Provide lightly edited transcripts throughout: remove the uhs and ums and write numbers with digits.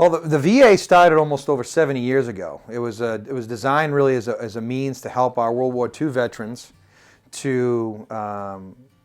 Well, the VA started almost over 70 years ago. It was designed really as a means to help our World War II veterans to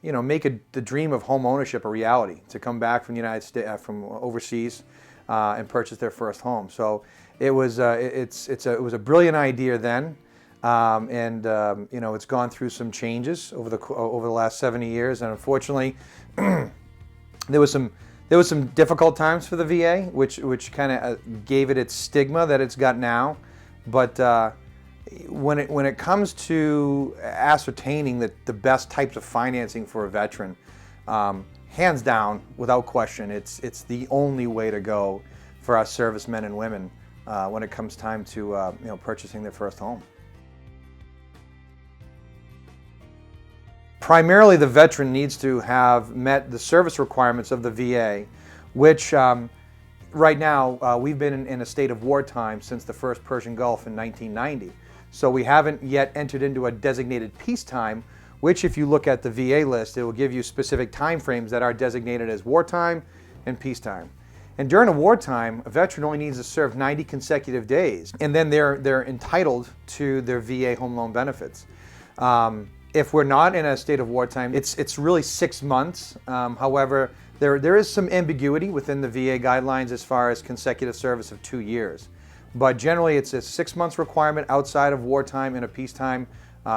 make the dream of home ownership a reality, to come back from the United States, from overseas, and purchase their first home. So it was it was a brilliant idea then, it's gone through some changes over the last 70 years, and unfortunately, there was some difficult times for the VA, which kind of gave it its stigma that it's got now. But when it comes to ascertaining the best types of financing for a veteran, hands down, without question, it's the only way to go for our servicemen and women when it comes time to purchasing their first home. Primarily, the veteran needs to have met the service requirements of the VA, which right now we've been in a state of wartime since the first Persian Gulf in 1990. So we haven't yet entered into a designated peacetime, which if you look at the VA list, it will give you specific time frames that are designated as wartime and peacetime. And during a wartime, a veteran only needs to serve 90 consecutive days, and then they're entitled to their VA home loan benefits. If we're not in a state of wartime, it's really 6 months. However, there is some ambiguity within the VA guidelines as far as consecutive service of 2 years. But generally, it's a 6 months requirement outside of wartime in a peacetime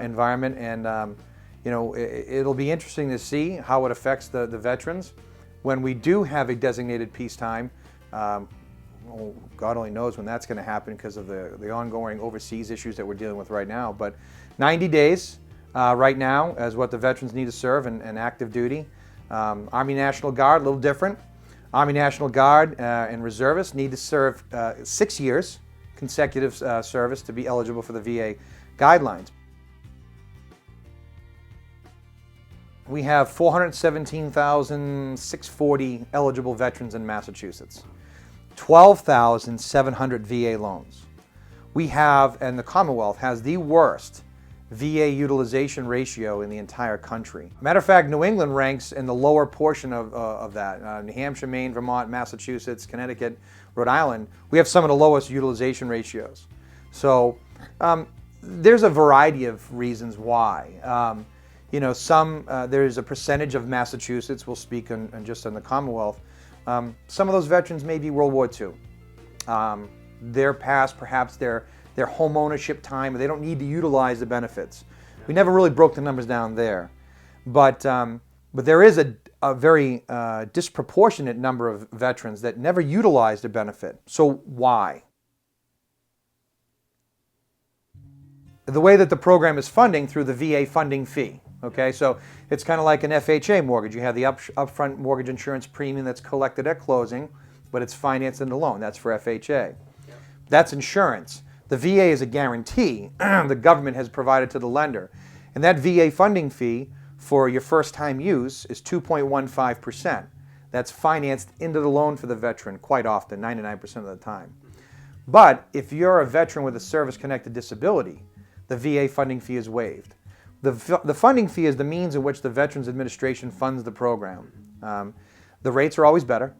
environment. And it'll be interesting to see how it affects the veterans when we do have a designated peacetime. God only knows when that's going to happen because of the ongoing overseas issues that we're dealing with right now. But 90 days. Right now, as what the veterans need to serve in active duty. Army National Guard, a little different. Army National Guard and reservists need to serve 6 years consecutive service to be eligible for the VA guidelines. We have 417,640 eligible veterans in Massachusetts, 12,700 VA loans. We have, and the Commonwealth has the worst VA utilization ratio in the entire country. Matter of fact, New England ranks in the lower portion of that. New Hampshire, Maine, Vermont, Massachusetts, Connecticut, Rhode Island, we have some of the lowest utilization ratios. So there's a variety of reasons why. There's a percentage of Massachusetts, we'll speak just on the Commonwealth. Some of those veterans may be World War II. They're past perhaps their home ownership time, they don't need to utilize the benefits. We never really broke the numbers down there. But there is a very disproportionate number of veterans that never utilized a benefit. So why? The way that the program is funding through the VA funding fee. Okay, so it's kind of like an FHA mortgage. You have the upfront mortgage insurance premium that's collected at closing, but it's financed in the loan. That's for FHA. That's insurance. The VA is a guarantee the government has provided to the lender. And that VA funding fee for your first time use is 2.15%. That's financed into the loan for the veteran quite often, 99% of the time. But if you're a veteran with a service-connected disability, the VA funding fee is waived. The funding fee is the means in which the Veterans Administration funds the program. The rates are always better.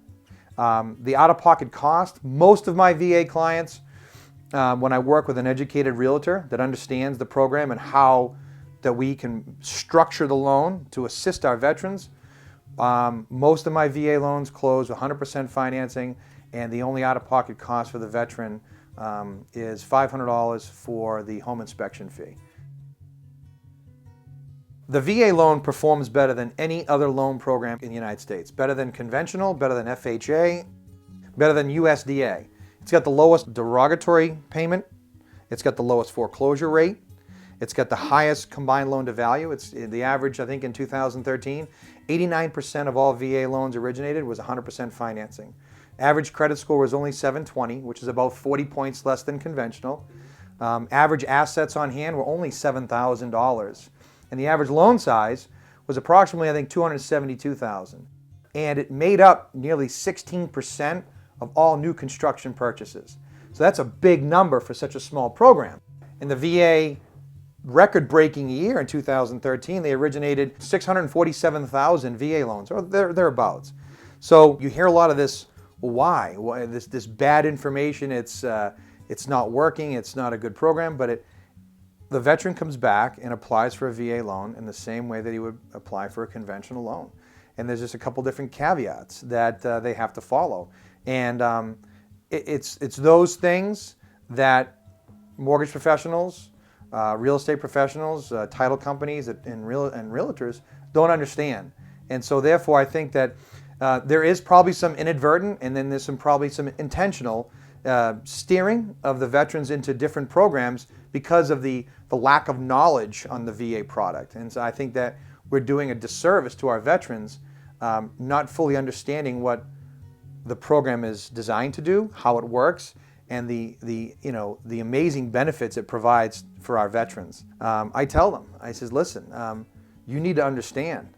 The out-of-pocket cost, most of my VA clients, when I work with an educated realtor that understands the program and how that we can structure the loan to assist our veterans, most of my VA loans close 100% financing, and the only out-of-pocket cost for the veteran is $500 for the home inspection fee. The VA loan performs better than any other loan program in the United States. Better than conventional, better than FHA, better than USDA. It's got the lowest derogatory payment. It's got the lowest foreclosure rate. It's got the highest combined loan to value. It's the average, I think, in 2013, 89% of all VA loans originated was 100% financing. Average credit score was only 720, which is about 40 points less than conventional. Average assets on hand were only $7,000. And the average loan size was approximately, I think, $272,000. And it made up nearly 16% of all new construction purchases. So that's a big number for such a small program. In the VA record-breaking year in 2013, they originated 647,000 VA loans, or thereabouts. So you hear a lot of this why? This bad information, it's not working, it's not a good program, but the veteran comes back and applies for a VA loan in the same way that he would apply for a conventional loan. And there's just a couple different caveats that they have to follow. And it's those things that mortgage professionals, real estate professionals, title companies, and realtors don't understand. And so therefore I think that there is probably some inadvertent, and then there's probably some intentional steering of the veterans into different programs because of the lack of knowledge on the VA product. And so I think that we're doing a disservice to our veterans, not fully understanding what the program is designed to do, how it works, and the amazing benefits it provides for our veterans. I tell them, I says, listen, you need to understand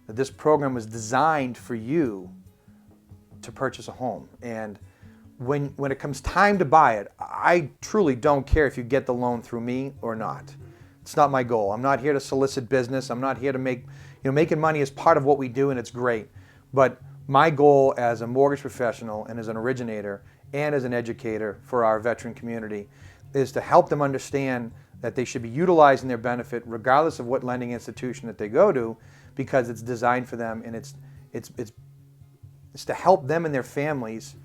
that this program was designed for you to purchase a home. And when it comes time to buy it, I truly don't care if you get the loan through me or not. It's not my goal. I'm not here to solicit business. I'm not here to make, making money is part of what we do, and it's great. But my goal as a mortgage professional and as an originator and as an educator for our veteran community is to help them understand that they should be utilizing their benefit regardless of what lending institution that they go to, because it's designed for them, and it's to help them and their families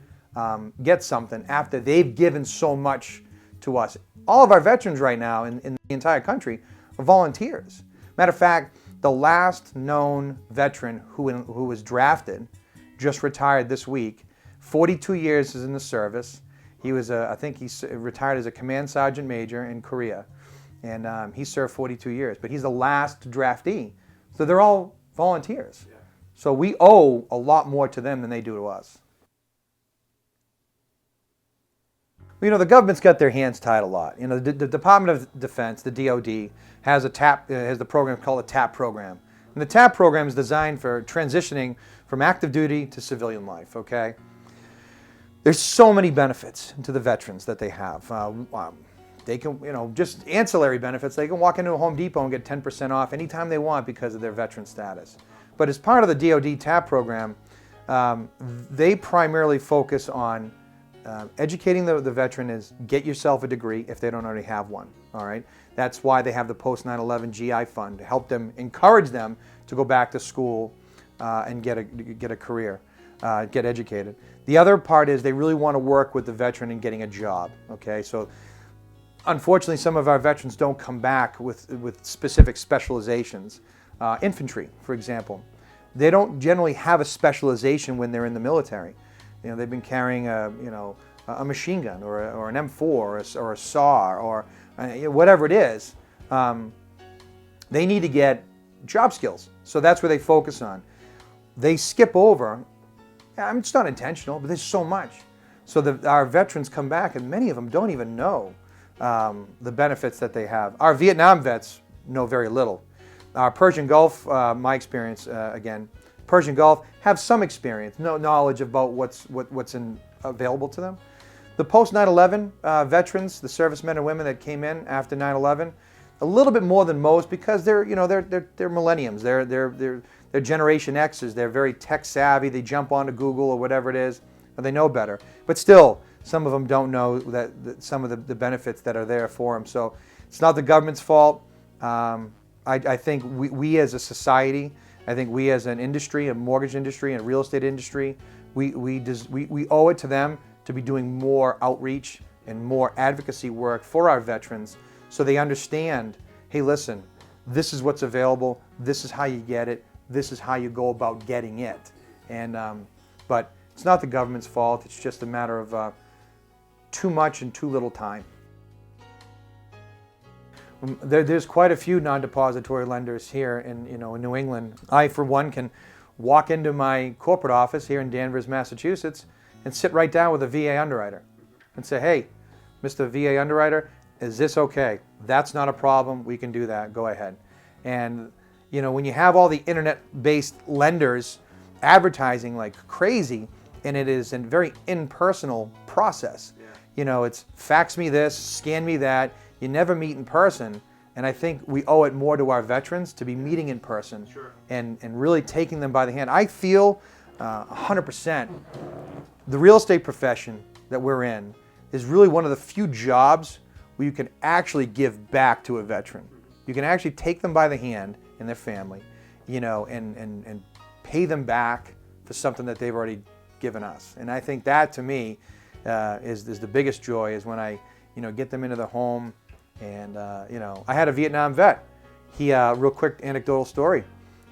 get something after they've given so much to us. All of our veterans right now in the entire country are volunteers. Matter of fact, the last known veteran who was drafted just retired this week. 42 years is in the service. He was, I think he retired as a command sergeant major in Korea, and he served 42 years. But he's the last draftee, so they're all volunteers. Yeah. So we owe a lot more to them than they do to us. The government's got their hands tied a lot. The Department of Defense, the DOD, has the program called the TAP program. And the TAP program is designed for transitioning from active duty to civilian life, okay? There's so many benefits to the veterans that they have. They can, just ancillary benefits. They can walk into a Home Depot and get 10% off anytime they want because of their veteran status. But as part of the DOD TAP program, they primarily focus on educating the veteran is get yourself a degree if they don't already have one, all right? That's why they have the post 9/11 GI fund to help them, encourage them to go back to school and get a career, get educated. The other part is they really want to work with the veteran in getting a job, okay? So unfortunately, some of our veterans don't come back with specific specializations. Infantry, for example, they don't generally have a specialization when they're in the military. They've been carrying a machine gun or an M4 or a SAW or whatever it is. They need to get job skills. So that's where they focus on. They skip over, it's not intentional, but there's so much. So our veterans come back and many of them don't even know the benefits that they have. Our Vietnam vets know very little. Our Persian Gulf, my experience, again, Persian Gulf have some experience, no knowledge about what's available to them. The post 9/11 veterans, the servicemen and women that came in after 9/11, a little bit more than most because they're millenniums. They're Generation X's. They're very tech savvy. They jump onto Google or whatever it is, and they know better. But still, some of them don't know that some of the benefits that are there for them. So it's not the government's fault. I think we as a society, I think we as an industry, a mortgage industry, and a real estate industry, we owe it to them to be doing more outreach and more advocacy work for our veterans so they understand, hey, listen, this is what's available, this is how you get it, this is how you go about getting it. And but it's not the government's fault, it's just a matter of too much and too little time. There's quite a few non-depository lenders here in New England. I, for one, can walk into my corporate office here in Danvers, Massachusetts, and sit right down with a VA underwriter and say, hey, Mr. VA underwriter, is this okay? That's not a problem. We can do that. Go ahead. And when you have all the internet-based lenders advertising like crazy, and it is a very impersonal process. Yeah. It's fax me this, scan me that. You never meet in person, and I think we owe it more to our veterans to be meeting in person. Sure. and really taking them by the hand. I feel 100% The real estate profession that we're in is really one of the few jobs where you can actually give back to a veteran. You can actually take them by the hand and their family, you know, and pay them back for something that they've already given us. And I think that, to me, is the biggest joy, is when I, you know, get them into the home. And, you know, I had a Vietnam vet. He, real quick anecdotal story,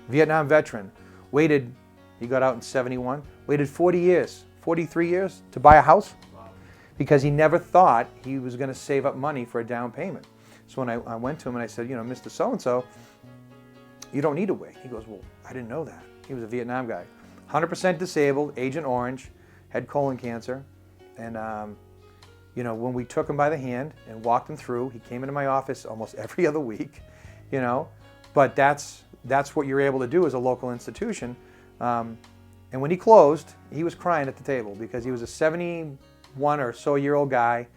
Vietnam veteran, waited, he got out in 71, waited 40 years, 43 years to buy a house, because he never thought he was going to save up money for a down payment. So when I went to him and I said, you know, Mr. So-and-so, you don't need to wait. He goes, well, I didn't know that. He was a Vietnam guy. 100% disabled, Agent Orange, had colon cancer. And, you know, when we took him by the hand and walked him through, he came into my office almost every other week, you know. But that's what you're able to do as a local institution. And when he closed, he was crying at the table, because he was a 71 or so year old guy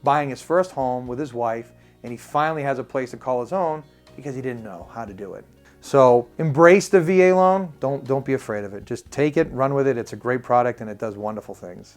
buying his first home with his wife, and he finally has a place to call his own because he didn't know how to do it. So embrace the VA loan. Don't be afraid of it. Just take it, run with it. It's a great product and it does wonderful things.